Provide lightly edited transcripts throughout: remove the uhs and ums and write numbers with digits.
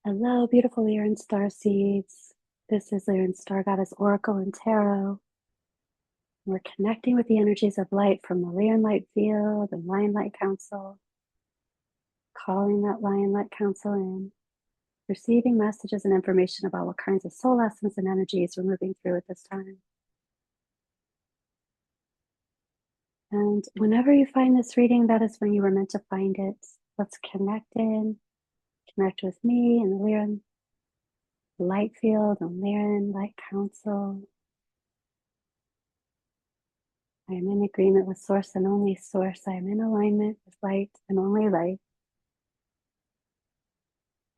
Hello, beautiful Lyran Starseeds. This is Lyran Star Goddess Oracle and Tarot. We're connecting with the energies of light from the Lyran Light Field and Lion Light Council, calling that Lion Light Council in, receiving messages and information about what kinds of soul lessons and energies we're moving through at this time. And whenever you find this reading, that is when you were meant to find it. Let's connect with me and the Lyran Light Field and Lyran Light Council. I am in agreement with Source and only Source. I am in alignment with light and only light.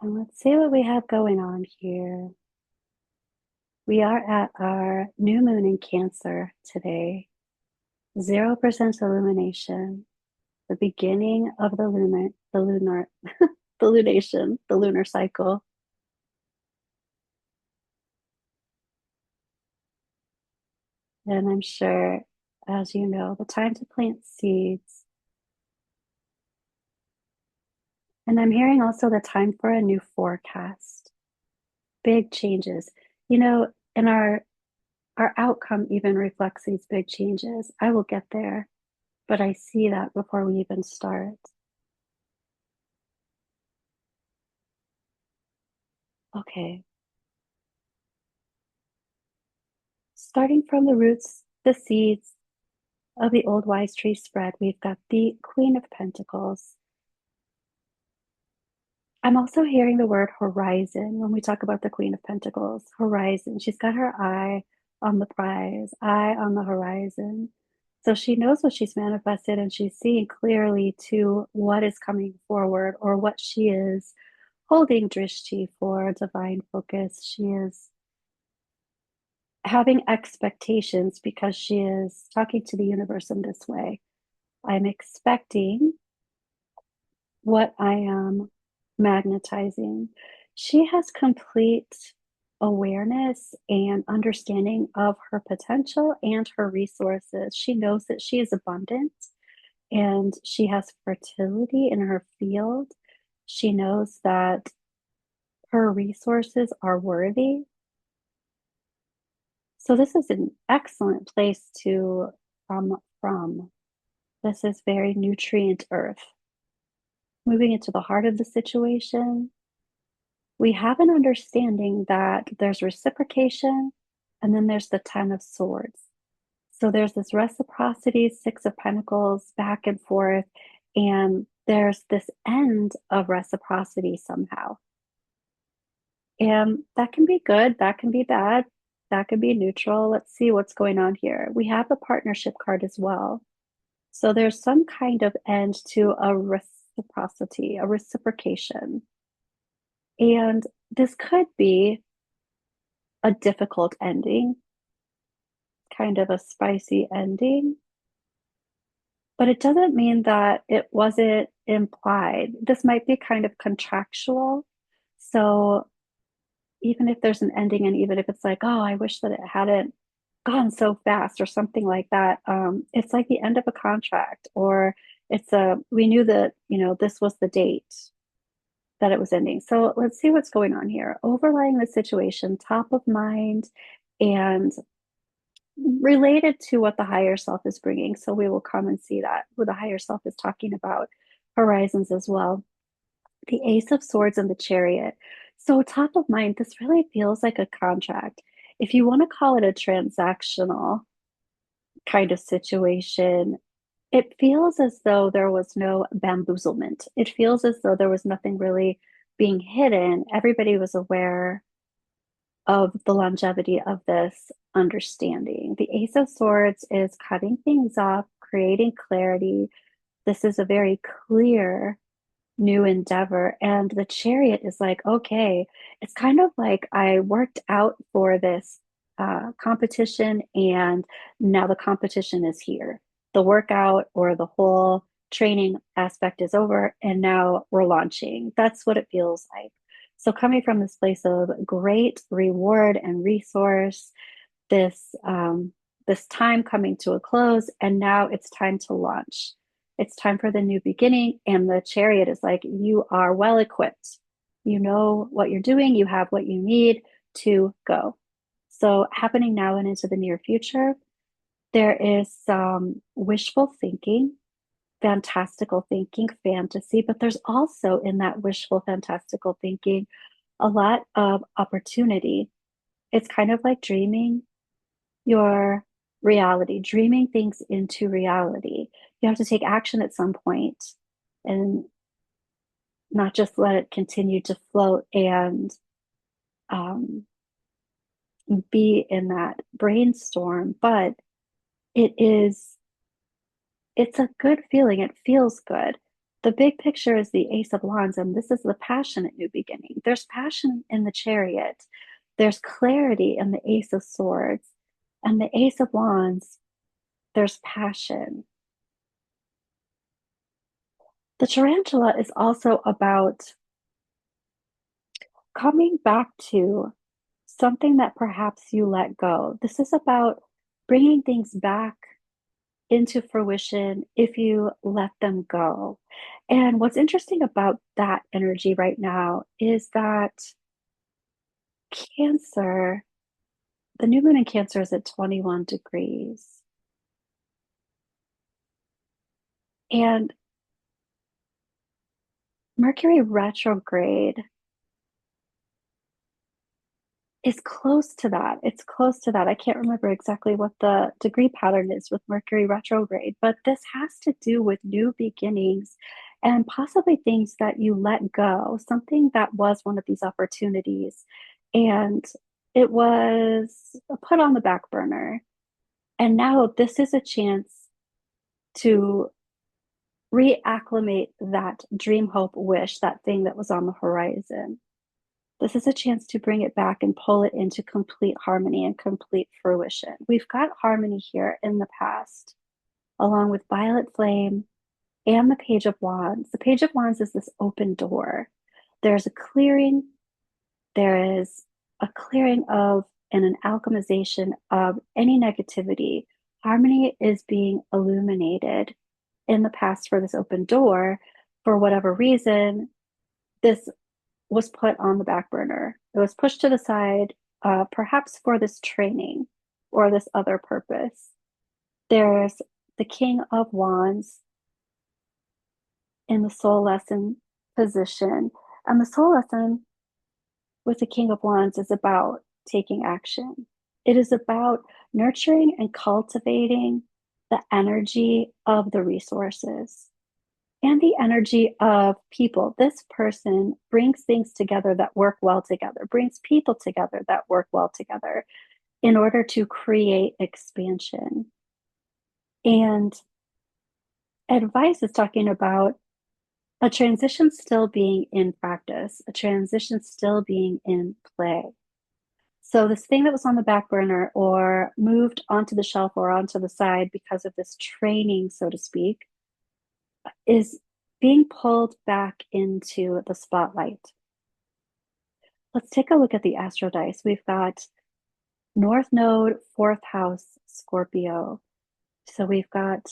And let's see what we have going on here. We are at our new moon in Cancer today. 0% illumination. The beginning of the the lunation, the lunar cycle. And I'm sure, as you know, the time to plant seeds. And I'm hearing also the time for a new forecast. Big changes. You know, in our outcome even reflects these big changes. I will get there, but I see that before we even start. Okay. Starting from the roots, the seeds of the old wise tree spread, we've got the Queen of Pentacles. I'm also hearing the word horizon when we talk about the Queen of Pentacles. Horizon. She's got her eye on the prize, eye on the horizon. So she knows what she's manifested and she's seeing clearly to what is coming forward or what she is holding drishti for divine focus. She is having expectations because she is talking to the universe in this way. I'm expecting what I am magnetizing. She has complete awareness and understanding of her potential and her resources. She knows that she is abundant and she has fertility in her field. She knows that her resources are worthy. So this is an excellent place to come from. This is very nutrient earth. Moving into the heart of the situation, we have an understanding that there's reciprocation and then there's the 10 of swords. So there's this reciprocity, 6 of pentacles, back and forth, and there's this end of reciprocity somehow. And that can be good, that can be bad, that can be neutral. Let's see what's going on here. We have the partnership card as well. So there's some kind of end to a reciprocity, a reciprocation. And this could be a difficult ending, kind of a spicy ending, but it doesn't mean that it wasn't implied. This might be kind of contractual. So even if there's an ending, and even if it's like, oh, I wish that it hadn't gone so fast or something like that, it's like the end of a contract, or we knew that, this was the date that it was ending. So let's see what's going on here. Overlying the situation, top of mind, and related to what the higher self is bringing. So we will come and see that what the higher self is talking about horizons as well. The Ace of Swords and the Chariot. So top of mind, this really feels like a contract. If you want to call it a transactional kind of situation, it feels as though there was no bamboozlement. It feels as though there was nothing really being hidden. Everybody was aware of the longevity of this understanding. The Ace of Swords is cutting things off, creating clarity. This is a very clear new endeavor. And the Chariot is like, okay, it's kind of like I worked out for this competition, and now the competition is here. The workout or the whole training aspect is over, and now we're launching. That's what it feels like. So, coming from this place of great reward and resource, this time coming to a close, and now it's time to launch. It's time for the new beginning, and the Chariot is like, you are well equipped. You know what you're doing, you have what you need to go. So, happening now and into the near future, there is some wishful thinking, fantastical thinking, fantasy, but there's also in that wishful, fantastical thinking a lot of opportunity. It's kind of like dreaming your reality, dreaming things into reality. You have to take action at some point and not just let it continue to float and um, be in that brainstorm, but it is, it's a good feeling. It feels good. The big picture is the Ace of Wands, and this is the passionate new beginning. There's passion in the Chariot, there's clarity in the Ace of Swords, and the Ace of Wands, there's passion. The tarantula is also about coming back to something that perhaps you let go. This is about bringing things back into fruition if you let them go. And what's interesting about that energy right now is that Cancer, the new moon in Cancer is at 21 degrees. And Mercury retrograde is close to that. It's close to that. I can't remember exactly what the degree pattern is with Mercury retrograde, but this has to do with new beginnings and possibly things that you let go, something that was one of these opportunities. And it was put on the back burner. And now this is a chance to reacclimate that dream, hope, wish, that thing that was on the horizon. This is a chance to bring it back and pull it into complete harmony and complete fruition. We've got harmony here in the past, along with Violet Flame and the Page of Wands. The Page of Wands is this open door. There's a clearing, there is a clearing of and an alchemization of any negativity. Harmony is being illuminated in the past for this open door. For whatever reason, this was put on the back burner. It was pushed to the side, perhaps for this training or this other purpose. There's the King of Wands in the soul lesson position. And the soul lesson with the King of Wands is about taking action. It is about nurturing and cultivating the energy of the resources and the energy of people. This person brings things together that work well together, brings people together that work well together in order to create expansion. And advice is talking about a transition still being in practice, a transition still being in play. So, this thing that was on the back burner or moved onto the shelf or onto the side because of this training, so to speak, is being pulled back into the spotlight. Let's take a look at the astro dice. We've got North Node, fourth house, Scorpio. So we've got,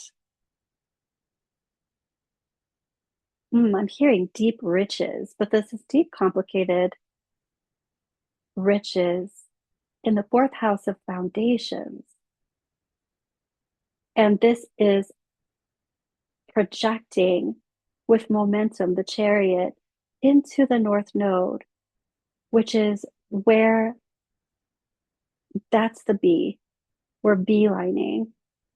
I'm hearing deep riches, but this is deep, complicated riches in the fourth house of foundations. And this is projecting with momentum the chariot into the North Node, which is where that's the B. We're beelining.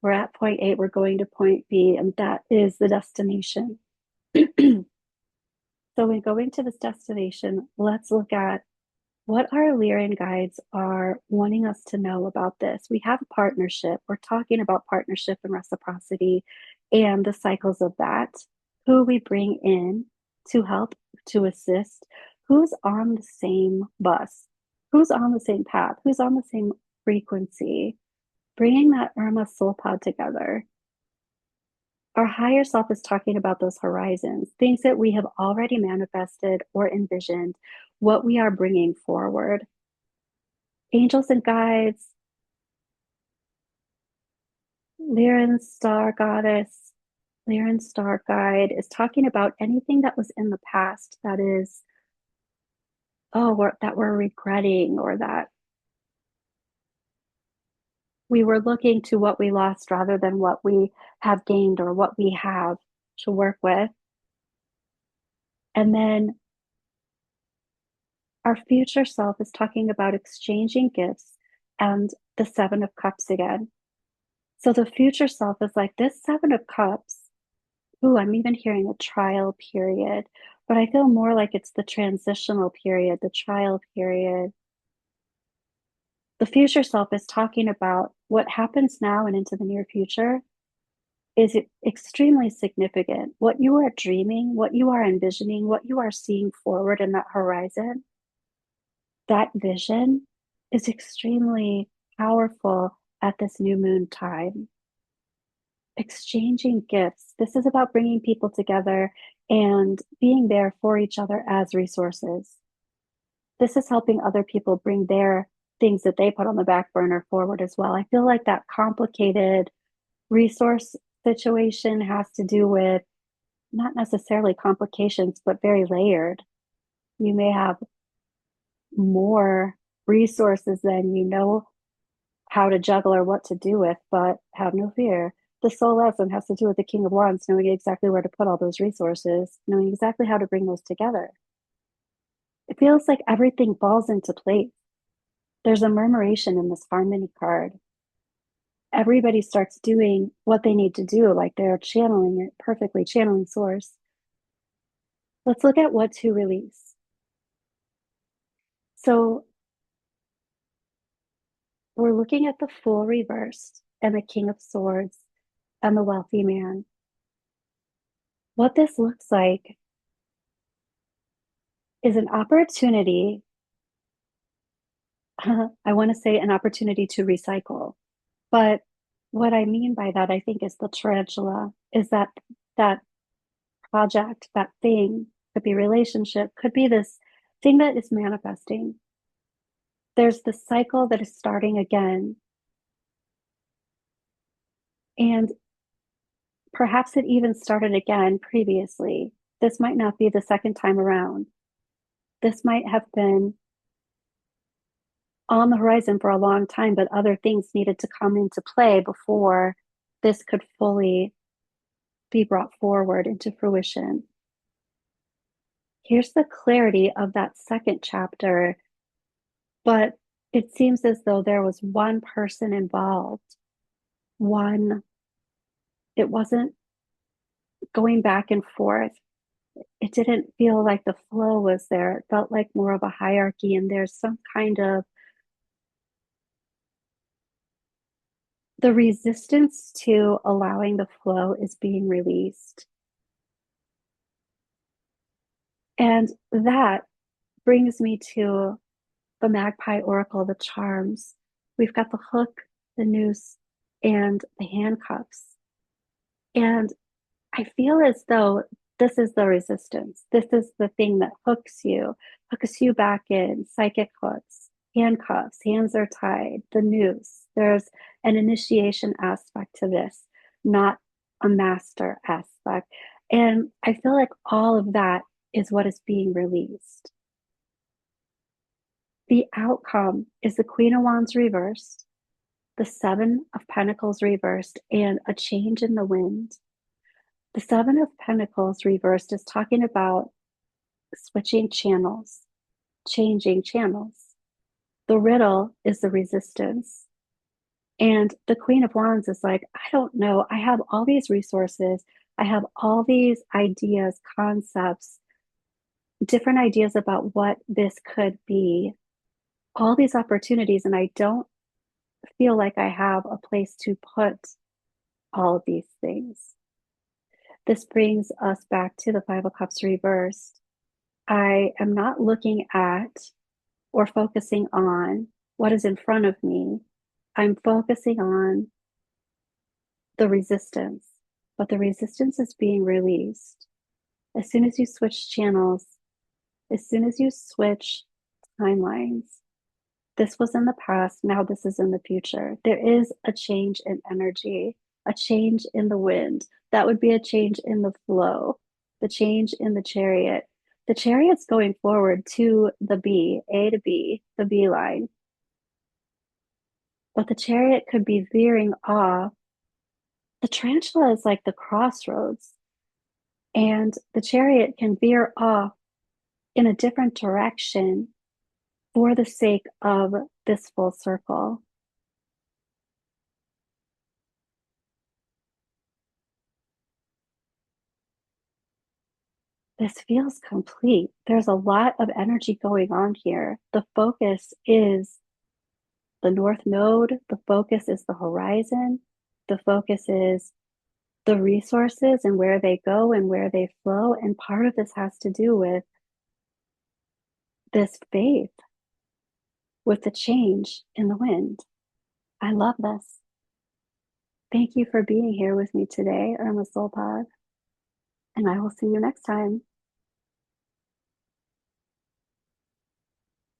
We're at point A, we're going to point B, and that is the destination. So, when going to this destination, let's look at what our Lyran guides are wanting us to know about this. We have a partnership. We're talking about partnership and reciprocity and the cycles of that, who we bring in to help, to assist, who's on the same bus, who's on the same path, who's on the same frequency, bringing that Urmah soul pod together. Our higher self is talking about those horizons, things that we have already manifested or envisioned, what we are bringing forward. Angels and guides, Lyran Star Goddess, Lyran Star Guide is talking about anything that was in the past that is that we're regretting, or that we were looking to what we lost rather than what we have gained or what we have to work with. And then our future self is talking about exchanging gifts and the Seven of Cups again. So the future self is like, this Seven of Cups. Ooh, I'm even hearing a trial period, but I feel more like it's the transitional period, the trial period. The future self is talking about what happens now and into the near future is extremely significant. What you are dreaming, what you are envisioning, what you are seeing forward in that horizon, that vision is extremely powerful at this new moon time. Exchanging gifts. This is about bringing people together and being there for each other as resources. This is helping other people bring their things that they put on the back burner forward as well. I feel like that complicated resource situation has to do with not necessarily complications, but very layered. You may have more resources than you know how to juggle or what to do with, but have no fear. The soul lesson has to do with the King of Wands, knowing exactly where to put all those resources, knowing exactly how to bring those together. It feels like everything falls into place. There's a murmuration in this harmony card. Everybody starts doing what they need to do, like they're channeling it perfectly, channeling source. Let's look at what to release. So we're looking at the Fool reversed and the King of Swords and the wealthy man. What this looks like is an opportunity. I want to say an opportunity to recycle. But what I mean by that, I think, is the tarantula, is that project, that thing, could be relationship, could be this thing that is manifesting. There's the cycle that is starting again. And perhaps it even started again previously. This might not be the second time around. This might have been on the horizon for a long time, but other things needed to come into play before this could fully be brought forward into fruition. Here's the clarity of that second chapter, but it seems as though there was one person involved. One, it wasn't going back and forth. It didn't feel like the flow was there. It felt like more of a hierarchy, and there's some kind of the resistance to allowing the flow is being released. And that brings me to the Magpie Oracle, the charms. We've got the hook, the noose, and the handcuffs. And I feel as though this is the resistance. This is the thing that hooks you back in, psychic hooks, handcuffs, hands are tied, the noose. There's an initiation aspect to this, not a master aspect. And I feel like all of that is what is being released. The outcome is the Queen of Wands reversed, the Seven of Pentacles reversed, and a change in the wind. The Seven of Pentacles reversed is talking about switching channels, changing channels. The riddle is the resistance. And the Queen of Wands is like, I don't know. I have all these resources. I have all these ideas, concepts, different ideas about what this could be, all these opportunities. And I don't feel like I have a place to put all of these things. This brings us back to the Five of Cups reversed. I am not looking at or focusing on what is in front of me. I'm focusing on the resistance, but the resistance is being released. As soon as you switch channels, as soon as you switch timelines, this was in the past, now this is in the future. There is a change in energy, a change in the wind. That would be a change in the flow, the change in the chariot. The chariot's going forward to the B, A to B, the B line, but the chariot could be veering off. The tarantula is like the crossroads, and the chariot can veer off in a different direction for the sake of this full circle. This feels complete. There's a lot of energy going on here. The focus is the north node, the focus is the horizon, the focus is the resources and where they go and where they flow. And part of this has to do with this faith, with the change in the wind. I love this. Thank you for being here with me today, Irma Soul Pod, and I will see you next time.